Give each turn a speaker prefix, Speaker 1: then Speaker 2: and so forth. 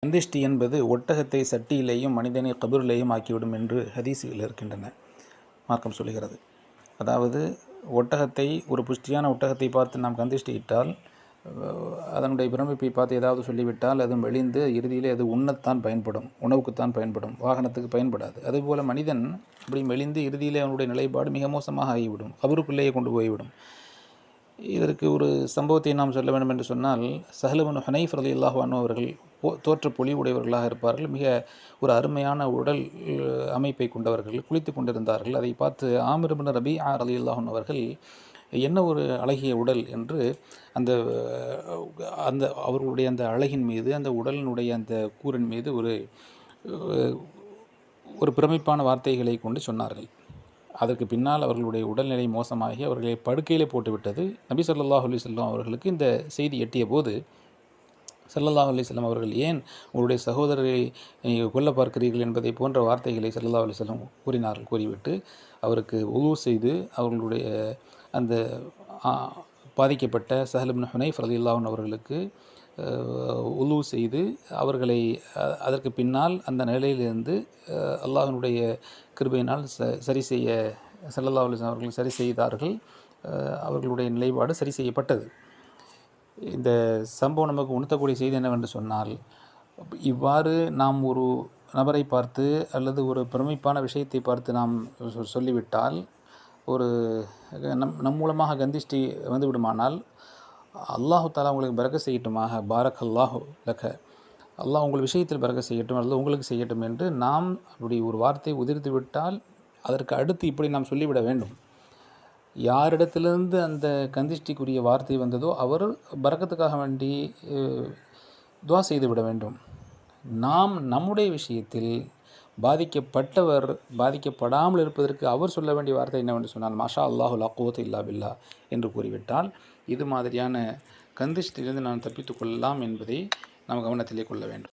Speaker 1: கந்திஷ்டி என்பது ஒட்டகத்தை சட்டியிலேயும் மனிதனை கபூரிலேயும் ஆக்கிவிடும் என்று ஹதீஸுகள் இருக்கின்றன. மார்க்கம் சொல்கிறது. அதாவது ஒட்டகத்தை, ஒரு புஷ்டியான ஒட்டகத்தை பார்த்து நாம் கந்திஷ்டி இட்டால், அதனுடைய பிரமிப்பை பார்த்து ஏதாவது சொல்லிவிட்டால் அது மெலிந்து இறுதியிலே அது உண்ணத்தான் பயன்படும், உணவுக்குத்தான் பயன்படும், வாகனத்துக்கு பயன்படாது. அதுபோல் மனிதன் அப்படி மெலிந்து இறுதியிலே அவனுடைய நிலைப்பாடு மிக மோசமாக ஆகிவிடும், கபருக்குள்ளேயே கொண்டு போய்விடும். இதற்கு ஒரு சம்பவத்தை நாம் சொல்ல வேண்டும் என்று சொன்னால், சஹல் இப்னு ஹுனைஃப் ரலியல்லாஹு அன்ஹு அவர்கள் தோற்ற பொலிவுடையவர்களாக இருப்பார்கள். மிக ஒரு அருமையான உடல் அமைப்பை கொண்டவர்கள், குளித்து கொண்டிருந்தார்கள். அதை பார்த்து ஆமிர் இப்னு ரபீஆ ரலியல்லாஹு அன்ஹு அவர்கள், என்ன ஒரு அழகிய உடல் என்று அந்த அந்த அவர்களுடைய அந்த அழகின் மீது, அந்த உடலினுடைய அந்த கூறின் மீது ஒரு பிரமிப்பான வார்த்தைகளை கொண்டு சொன்னார்கள். அதற்கு பின்னால் அவர்களுடைய உடல்நிலை மோசமாகி அவர்களை படுக்கையிலே போட்டுவிட்டது. நபி ஸல்லல்லாஹு அலைஹி வஸல்லம் அவர்களுக்கு இந்த செய்தி எட்டிய போது, ஸல்லல்லாஹு அலைஹி வஸல்லம் அவர்கள், ஏன் உங்களுடைய சகோதரரை நீங்கள் கொல்ல பார்க்கிறீர்கள் என்பதை போன்ற வார்த்தைகளை ஸல்லல்லாஹு அலைஹி வஸல்லம் கூறினார்கள். கூறிவிட்டு அவருக்கு உது செய்து, அவர்களுடைய அந்த பாதிக்கப்பட்ட சஹல் இப்னு ஹுனைஃப் ரலியல்லாஹு அன்ஹு அவர்களுக்கு உது செய்து அவர்களை அதற்கு பின்னால் அந்த நிலையிலிருந்து அல்லாஹ்வினுடைய கிருபையினால் சரி செய்ய ஸல்லல்லாஹு அலைஹி வஸல்லம் அவர்கள் சரி செய்தார்கள். அவர்களுடைய நிலைப்பாடு சரி செய்யப்பட்டது. இந்த சம்பவம் நமக்கு உணர்த்தக்கூடிய செய்தி என்னவென்று சொன்னால், இவ்வாறு நாம் ஒரு நபரை பார்த்து அல்லது ஒரு பிரமிப்பான விஷயத்தை பார்த்து நாம் சொல்லிவிட்டால், நம் மூலமாக கந்திஷ்டி வந்து விடுமானால், அல்லாஹு தஆலா உங்களுக்கு பரக்கத் செய்யட்டுமாக, பாரக் அல்லாஹு லக, அல்லாஹ் உங்கள் விஷயத்தில் பரக்கத் செய்யட்டும் அல்லது உங்களுக்கு செய்யட்டும் என்று நாம் அப்படி ஒரு வார்த்தை உதிர்த்து விட்டால், அதற்கு அடுத்து இப்படி நாம் சொல்லிவிட வேண்டும். யாரிடத்திலிருந்து அந்த கந்திஷ்டிக்குரிய வார்த்தை வந்ததோ அவர் பரக்கத்துக்காக வேண்டி துஆ செய்து விட வேண்டும். நாம் நம்முடைய விஷயத்தில் பாதிக்கப்பட்டவர் பாதிக்கப்படாமல் இருப்பதற்கு அவர் சொல்ல வேண்டிய வார்த்தை என்னவென்று சொன்னால், மாஷா அல்லாஹு லா குவத்த இல்லா பில்லா என்று கூறிவிட்டால், இது மாதிரியான கந்திஷ்டிலிருந்து நாம் தப்பித்துக் கொள்ளலாம் என்பதை நாம் கவனத்திலே கொள்ள வேண்டும்.